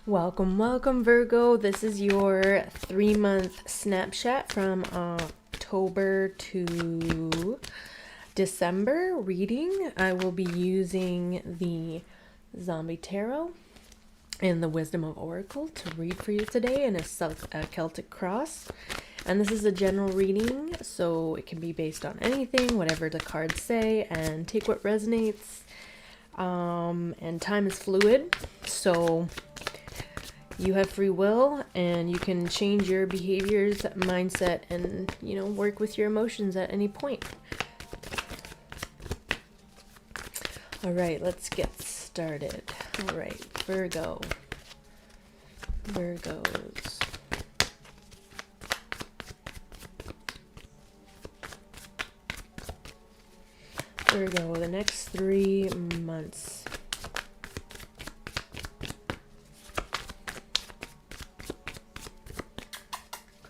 Welcome, welcome, Virgo. This is your 3-month snapshot from October to December reading. I will be using the Zombie Tarot and the Wisdom of Oracle to read for you today in a Celtic cross. And this is a general reading, so it can be based on anything, whatever the cards say, and take what resonates. And time is fluid, so you have free will and you can change your behaviors, mindset, and work with your emotions at any point. All right, let's get started. All right, Virgos. Virgo, the next 3 months.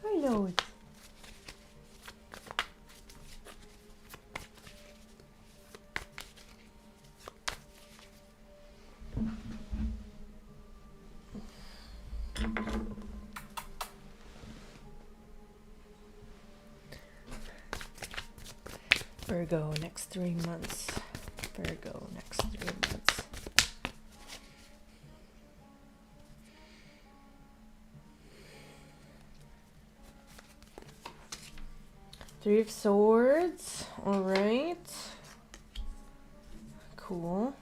I know it. Virgo, next 3 months. Virgo, next 3 months. Three of Swords. All right. Cool.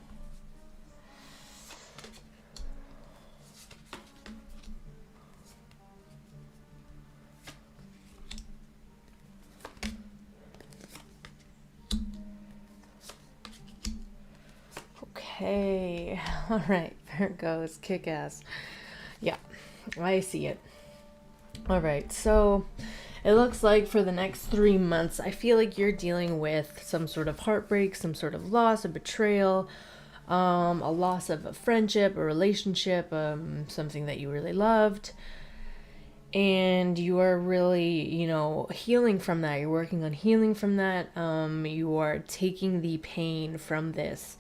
Okay. All right. Virgos, kick ass. Yeah, I see it. All right. So it looks like for the next 3 months, I feel like you're dealing with some sort of heartbreak, some sort of loss, a betrayal, a loss of a friendship, a relationship, something that you really loved. And you are really, healing from that. You're working on healing from that. You are taking the pain from this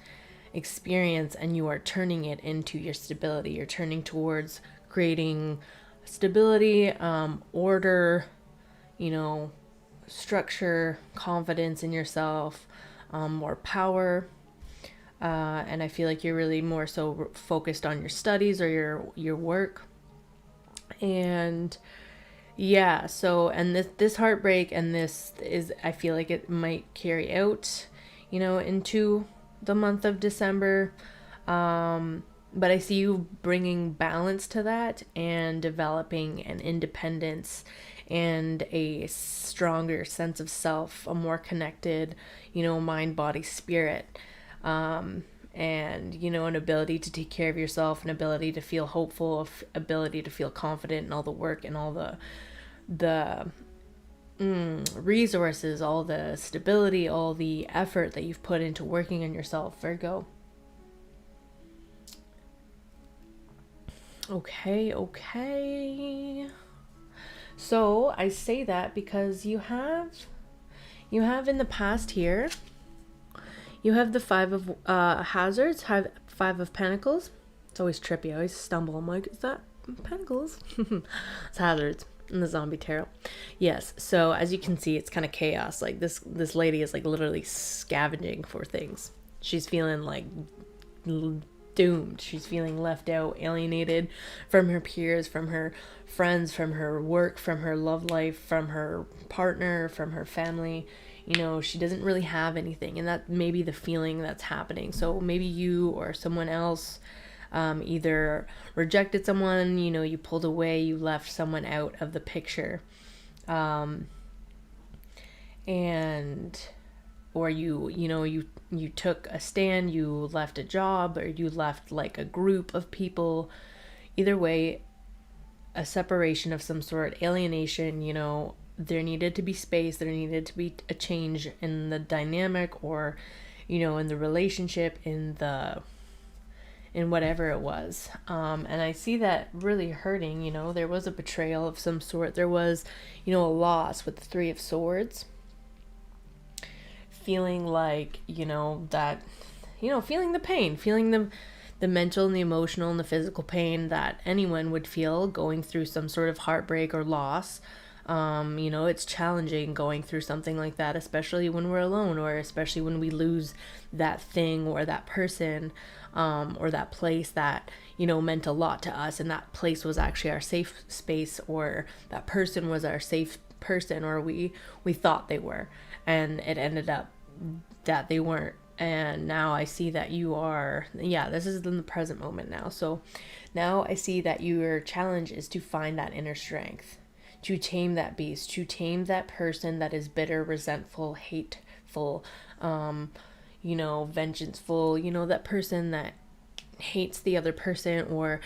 experience and you are turning it into your stability. You're turning towards creating stability, order, structure, confidence in yourself, more power. And I feel like you're really more so focused on your studies or your work. And yeah, so, and this heartbreak and this is, I feel like it might carry out, into the month of December. But I see you bringing balance to that and developing an independence and a stronger sense of self, a more connected, mind, body, spirit. And an ability to take care of yourself, an ability to feel hopeful, ability to feel confident in all the work and all the resources, all the stability, all the effort that you've put into working on yourself, Virgo. Okay. So I say that because you have in the past here, you have the 5 of hazards, 5 of pentacles. It's always trippy. I always stumble. I'm like, is that pentacles? It's hazards in the Zombie Tarot. Yes. So as you can see, it's kind of chaos. Like this lady is like literally scavenging for things. She's feeling like doomed. She's feeling left out, alienated from her peers, from her friends, from her work, from her love life, from her partner, from her family. She doesn't really have anything, and that may be the feeling that's happening. So maybe you or someone else either rejected someone, you pulled away, you left someone out of the picture, and or you took a stand, you left a job, or you left like a group of people. Either way, a separation of some sort, alienation, there needed to be space, there needed to be a change in the dynamic, or in the relationship, in whatever it was. And I see that really hurting. There was a betrayal of some sort, there was a loss with the 3 of Swords, feeling like that, feeling the pain, feeling the mental and the emotional and the physical pain that anyone would feel going through some sort of heartbreak or loss. It's challenging going through something like that, especially when we're alone, or especially when we lose that thing or that person, or that place that, meant a lot to us. And that place was actually our safe space, or that person was our safe person, or we thought they were. And it ended up that they weren't. And now I see that you are, this is in the present moment now. So now I see that your challenge is to find that inner strength, to tame that beast, to tame that person that is bitter, resentful, hateful, vengeful, that person that hates the other person, or,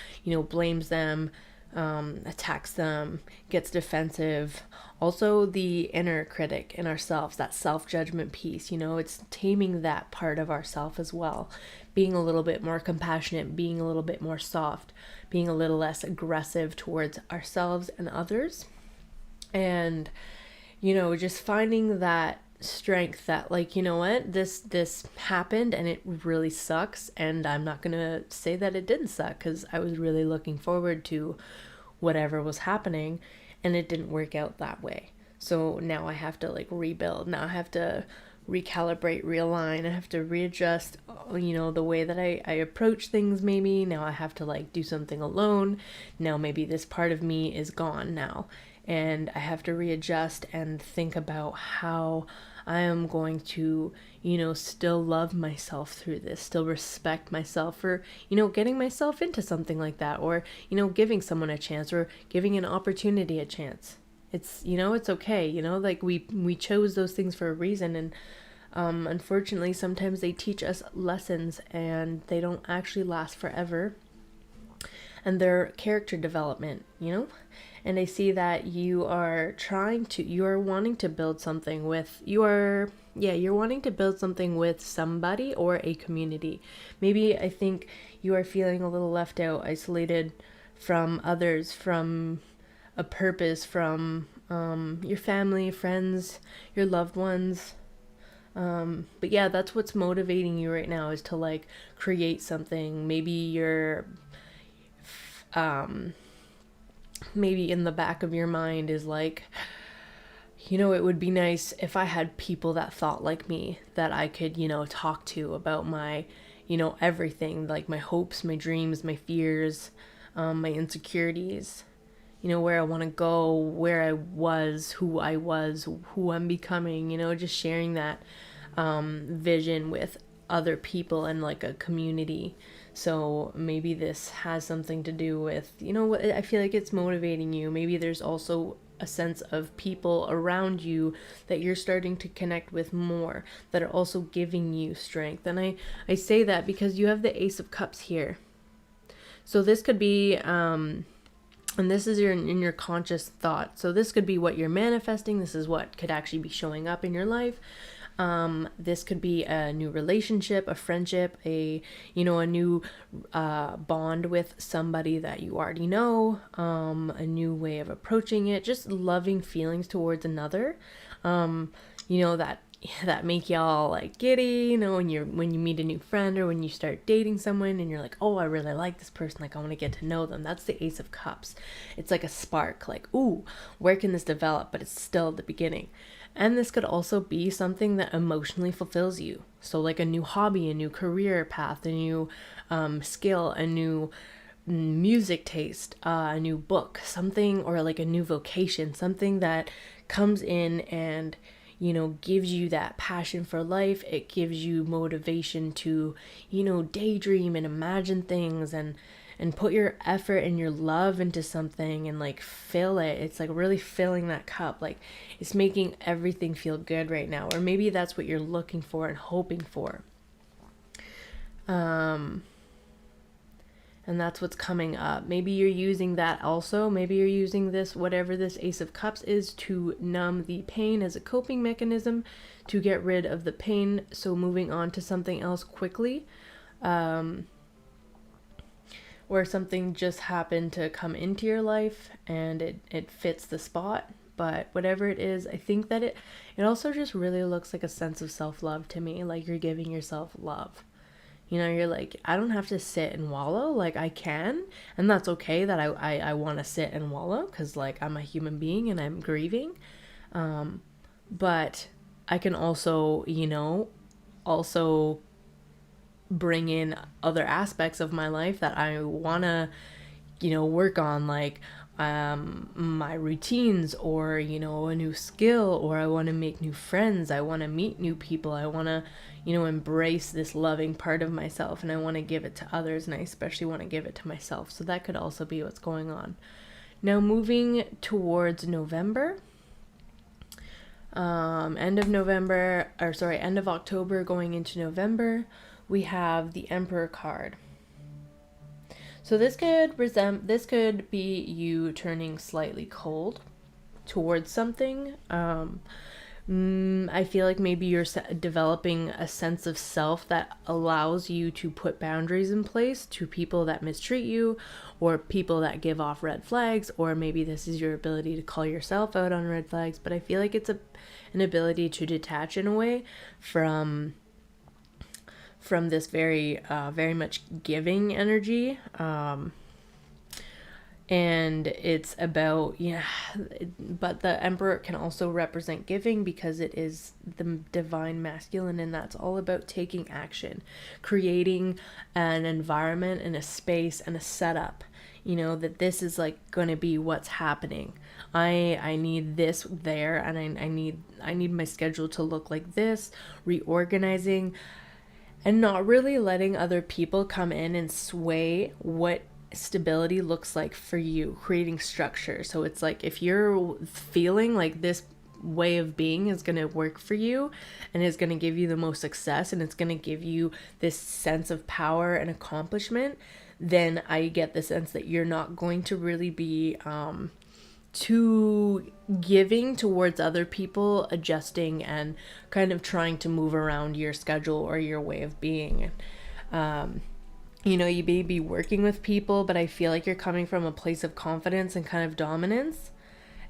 blames them, attacks them, gets defensive. Also the inner critic in ourselves, that self-judgment piece, it's taming that part of ourself as well. Being a little bit more compassionate, being a little bit more soft, being a little less aggressive towards ourselves and others. And, just finding that strength that, like, what, this happened and it really sucks, and I'm not gonna say that it didn't suck, because I was really looking forward to whatever was happening, and it didn't work out that way. So now I have to, like, rebuild. Now I have to recalibrate, realign. I have to readjust, the way that I approach things. Maybe now I have to, like, do something alone. Now maybe this part of me is gone now, and I have to readjust and think about how I am going to, still love myself through this, still respect myself for, getting myself into something like that, or, giving someone a chance, or giving an opportunity a chance. It's, it's okay, like we chose those things for a reason. And unfortunately, sometimes they teach us lessons and they don't actually last forever. And their character development, and I see that you are wanting to build something with, you're wanting to build something with somebody or a community. Maybe I think you are feeling a little left out, isolated from others, from a purpose, from your family, friends, your loved ones. But yeah, that's what's motivating you right now, is to, like, create something. Maybe you're maybe in the back of your mind is like, it would be nice if I had people that thought like me, that I could, talk to about my, everything, like my hopes, my dreams, my fears, my insecurities, where I want to go, where I was, who I'm becoming, just sharing that vision with other people and, like, a community. So maybe this has something to do with, what I feel like it's motivating you. Maybe there's also a sense of people around you that you're starting to connect with more, that are also giving you strength. And I say that because you have the Ace of Cups here. So this could be, and this is in your conscious thought. So this could be what you're manifesting. This is what could actually be showing up in your life. This could be a new relationship, a friendship, a new bond with somebody that you already know, a new way of approaching it, just loving feelings towards another, that make y'all, like, giddy, when you meet a new friend, or when you start dating someone and you're like, oh, I really like this person, like, I want to get to know them. That's the Ace of Cups. It's like a spark, like, ooh, where can this develop? But it's still at the beginning. And this could also be something that emotionally fulfills you. So, like, a new hobby, a new career path, a new skill, a new music taste, a new book, something, or like a new vocation, something that comes in and, gives you that passion for life. It gives you motivation to, daydream and imagine things, and put your effort and your love into something, and, like, fill it. It's like really filling that cup. Like, it's making everything feel good right now. Or maybe that's what you're looking for and hoping for. And that's what's coming up. Maybe you're using that also. Maybe you're using this, whatever this Ace of Cups is, to numb the pain as a coping mechanism, to get rid of the pain. So moving on to something else quickly. Or something just happened to come into your life and it fits the spot. But whatever it is, I think that it also just really looks like a sense of self-love to me. Like, you're giving yourself love. You know, you're like, I don't have to sit and wallow. Like, I can. And that's okay that I want to sit and wallow because, like, I'm a human being and I'm grieving. But I can also, you know, also bring in other aspects of my life that I want to, you know, work on, like my routines, or, you know, a new skill, or I want to make new friends, I want to meet new people, I want to, you know, embrace this loving part of myself, and I want to give it to others, and I especially want to give it to myself. So that could also be what's going on. Now moving towards November, end of October going into November, we have the Emperor card. So this could be you turning slightly cold towards something. I feel like maybe you're developing a sense of self that allows you to put boundaries in place to people that mistreat you, or people that give off red flags, or maybe this is your ability to call yourself out on red flags. But I feel like it's an ability to detach in a way from this very much giving energy, and it's about, yeah, but the Emperor can also represent giving because it is the divine masculine, and that's all about taking action, creating an environment and a space and a setup, you know, that this is like going to be what's happening. I need this there, and I need my schedule to look like this, reorganizing, and not really letting other people come in and sway what stability looks like for you, creating structure. So it's like, if you're feeling like this way of being is going to work for you and is going to give you the most success, and it's going to give you this sense of power and accomplishment, then I get the sense that you're not going to really be too giving towards other people, adjusting and kind of trying to move around your schedule or your way of being. You know, you may be working with people, but I feel like you're coming from a place of confidence and kind of dominance.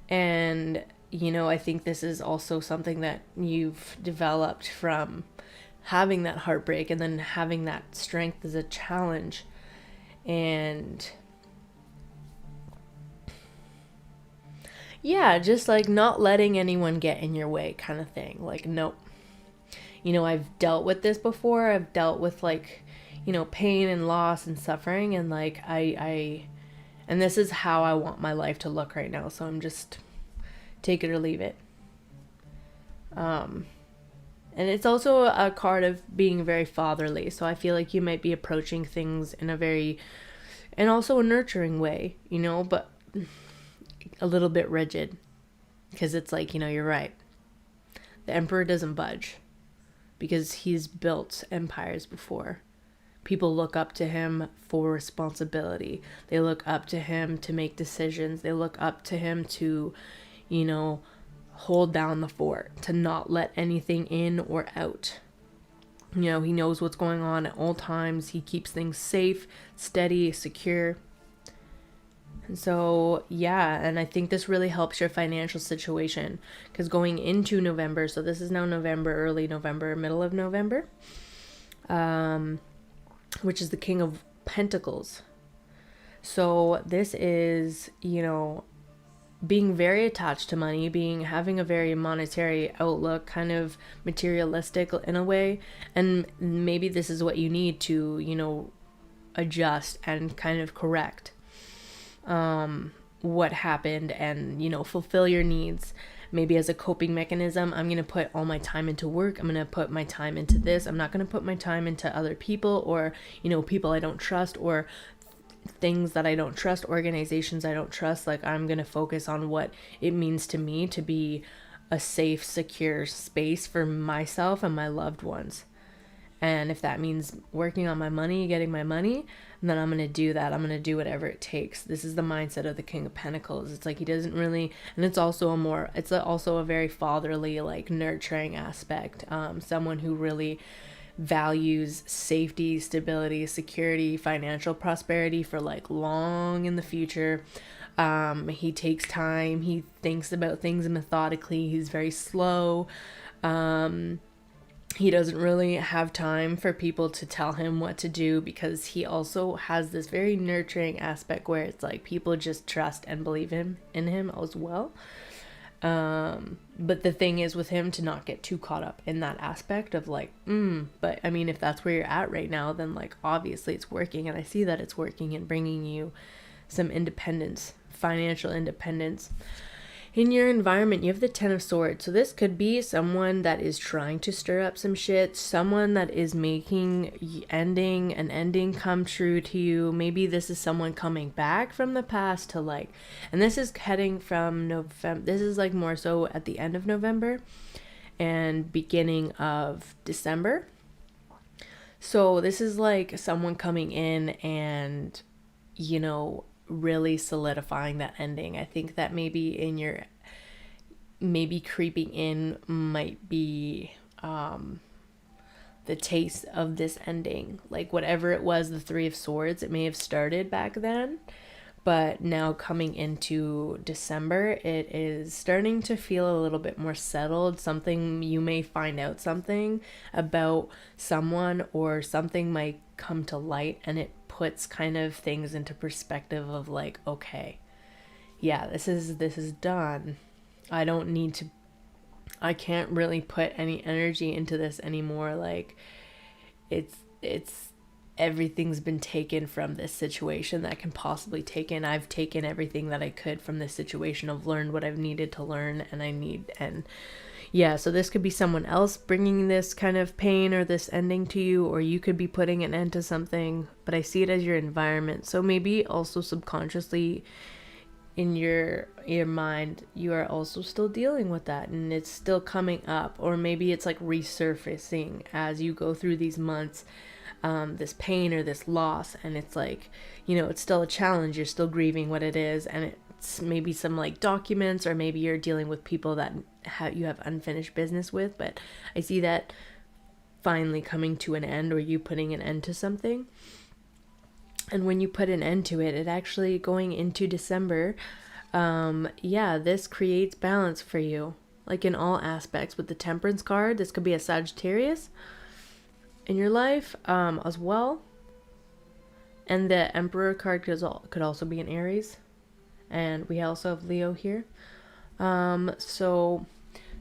And, you know, I think this is also something that you've developed from having that heartbreak and then having that strength as a challenge. And yeah, just like not letting anyone get in your way kind of thing. Like, nope. You know, I've dealt with this before. I've dealt with, like, you know, pain and loss and suffering, and like and this is how I want my life to look right now. So I'm just take it or leave it. And it's also a card of being very fatherly. So I feel like you might be approaching things in a very, and also a nurturing way, you know, but a little bit rigid, because it's like, you know, you're right. The Emperor doesn't budge because he's built empires before. People look up to him for responsibility. They look up to him to make decisions. They look up to him to, you know, hold down the fort, to not let anything in or out. You know, he knows what's going on at all times. He keeps things safe, steady, secure. And so, yeah, and I think this really helps your financial situation, because going into November, so this is now November, early November, middle of November, which is the King of Pentacles. So this is, you know, being very attached to money, having a very monetary outlook, kind of materialistic in a way. And maybe this is what you need to, you know, adjust and kind of correct what happened, and, you know, fulfill your needs. Maybe as a coping mechanism, I'm going to put all my time into work. I'm going to put my time into this. I'm not going to put my time into other people, or, you know, people I don't trust, or things that I don't trust, organizations I don't trust. Like, I'm going to focus on what it means to me to be a safe, secure space for myself and my loved ones. And if that means working on my money, getting my money, then I'm going to do that. I'm going to do whatever it takes. This is the mindset of the King of Pentacles. It's like he doesn't really, and it's also a very fatherly, like, nurturing aspect. Someone who really values safety, stability, security, financial prosperity for, like, long in the future. He takes time. He thinks about things methodically. He's very slow. He doesn't really have time for people to tell him what to do, because he also has this very nurturing aspect where it's like people just trust and believe in him as well. But the thing is with him to not get too caught up in that aspect of like, but I mean, if that's where you're at right now, then like obviously it's working, and I see that it's working and bringing you some independence, financial independence. In your environment, you have the Ten of Swords. So this could be someone that is trying to stir up some shit, someone that is making an ending come true to you. Maybe this is someone coming back from the past to like, and this is heading from November. This is like more so at the end of November and beginning of December. So this is like someone coming in and, you know, really solidifying that ending. I think that maybe creeping in might be the taste of this ending. Like whatever it was, the Three of Swords, it may have started back then, but now coming into December, it is starting to feel a little bit more settled. Something, you may find out something about someone, or something might come to light, and it puts kind of things into perspective of like, okay, yeah, this is done. I can't really put any energy into this anymore. Like it's everything's been taken from this situation that can possibly take in. I've taken everything that I could from this situation. I've learned what I've needed to learn, and yeah, so this could be someone else bringing this kind of pain or this ending to you, or you could be putting an end to something, but I see it as your environment. So maybe also subconsciously in your mind, you are also still dealing with that, and it's still coming up, or maybe it's like resurfacing as you go through these months, this pain or this loss, and it's like, you know, it's still a challenge. You're still grieving what it is, and it's maybe some like documents, or maybe you're dealing with people that you have unfinished business with, but I see that finally coming to an end, or you putting an end to something. And when you put an end to it, it actually going into December, this creates balance for you, like in all aspects. With the Temperance card, this could be a Sagittarius in your life, as well. And the Emperor card could also be an Aries. And we also have Leo here. So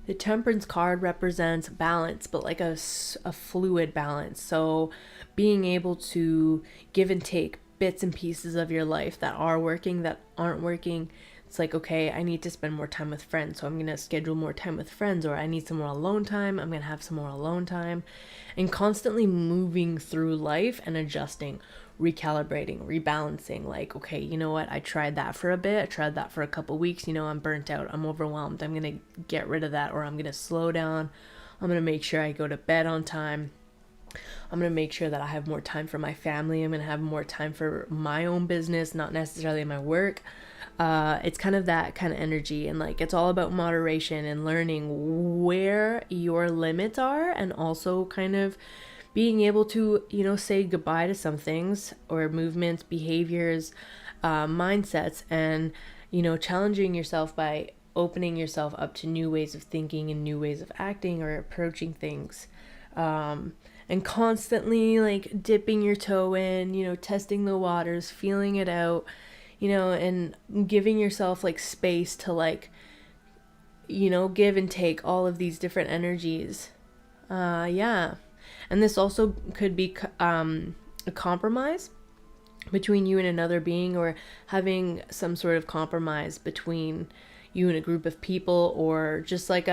the Temperance card represents balance, but like a fluid balance. So being able to give and take bits and pieces of your life that are working, that aren't working. It's like, okay, I need to spend more time with friends, so I'm going to schedule more time with friends, or I need some more alone time, I'm going to have some more alone time. And constantly moving through life and adjusting, recalibrating, rebalancing. Like, okay, you know what, I tried that for a bit, I tried that for a couple weeks, you know, I'm burnt out, I'm overwhelmed, I'm going to get rid of that, or I'm going to slow down, I'm going to make sure I go to bed on time, I'm going to make sure that I have more time for my family, I'm going to have more time for my own business, not necessarily my work. It's kind of that kind of energy, and like it's all about moderation and learning where your limits are, and also kind of being able to, you know, say goodbye to some things or movements, behaviors, mindsets, and, you know, challenging yourself by opening yourself up to new ways of thinking and new ways of acting or approaching things. And constantly like dipping your toe in, you know, testing the waters, feeling it out, you know, and giving yourself like space to like, you know, give and take all of these different energies. And this also could be a compromise between you and another being, or having some sort of compromise between you and a group of people, or just like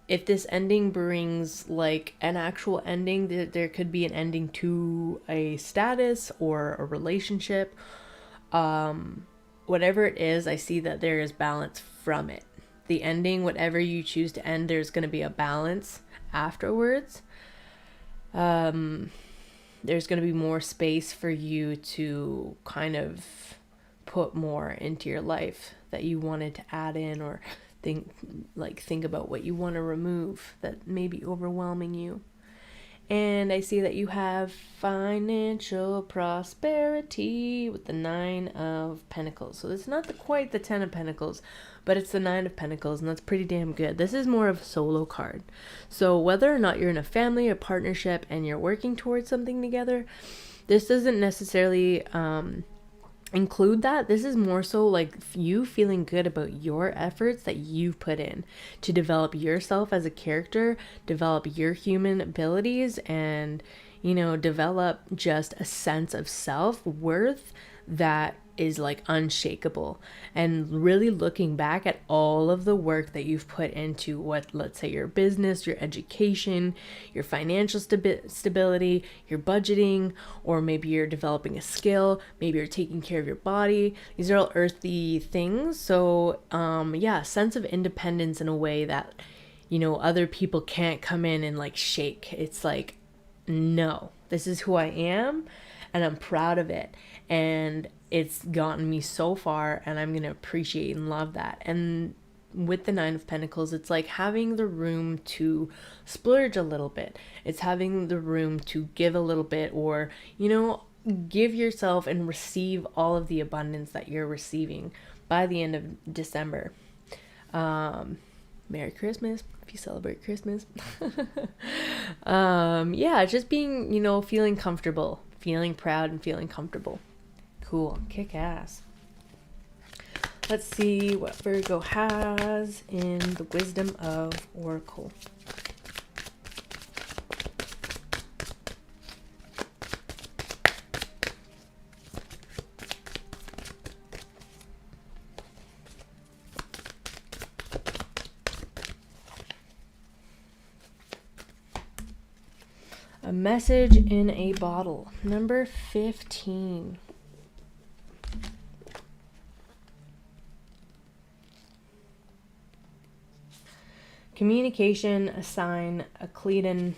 if this ending brings like an actual ending, there could be an ending to a status or a relationship. Whatever it is, I see that there is balance from it. The ending, whatever you choose to end, there's going to be a balance afterwards. There's going to be more space for you to kind of put more into your life that you wanted to add in, or think about what you want to remove that may be overwhelming you. And I see that you have financial prosperity with the 9 of Pentacles. So it's not quite the 10 of Pentacles, but it's the 9 of Pentacles, and that's pretty damn good. This is more of a solo card. So whether or not you're in a family or partnership and you're working towards something together, this doesn't necessarily include that. This is more so like you feeling good about your efforts that you've put in to develop yourself as a character, develop your human abilities, and develop just a sense of self-worth that is like unshakable, and really looking back at all of the work that you've put into let's say your business, your education, your financial stability, your budgeting, or maybe you're developing a skill, maybe you're taking care of your body. These are all earthy things. So sense of independence in a way that other people can't come in and like shake. It's like, no, this is who I am and I'm proud of it, and it's gotten me so far, and I'm going to appreciate and love that. And with the 9 of Pentacles, it's like having the room to splurge a little bit. It's having the room to give a little bit, or, give yourself and receive all of the abundance that you're receiving by the end of December. Merry Christmas if you celebrate Christmas. Just being, feeling comfortable, feeling proud, and feeling comfortable. Cool. Kick ass. Let's see what Virgo has in the Wisdom of Oracle. A message in a bottle. Number 15. Communication, a sign, a Cleton,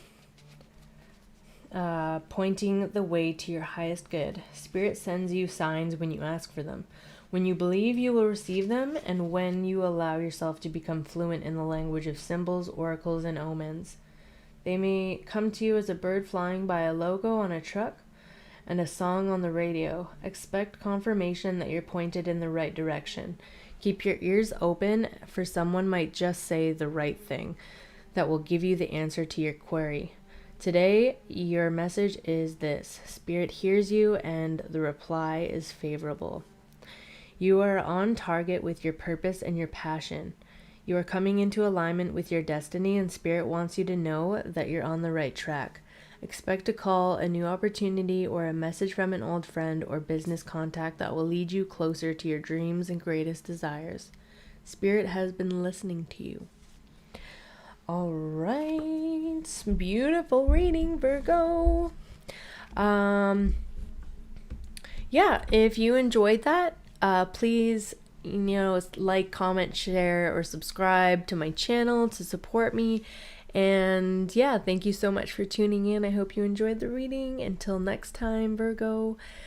pointing the way to your highest good. Spirit sends you signs when you ask for them. When you believe, you will receive them, and when you allow yourself to become fluent in the language of symbols, oracles, and omens. They may come to you as a bird flying by, a logo on a truck, and a song on the radio. Expect confirmation that you're pointed in the right direction. Keep your ears open, for someone might just say the right thing that will give you the answer to your query. Today, your message is this: Spirit hears you, and the reply is favorable. You are on target with your purpose and your passion. You are coming into alignment with your destiny, and Spirit wants you to know that you're on the right track. Expect a call, a new opportunity, or a message from an old friend or business contact that will lead you closer to your dreams and greatest desires. Spirit has been listening to you. All right. Beautiful reading, Virgo. If you enjoyed that, please like, comment, share, or subscribe to my channel to support me. And thank you so much for tuning in. I hope you enjoyed the reading. Until next time, Virgo,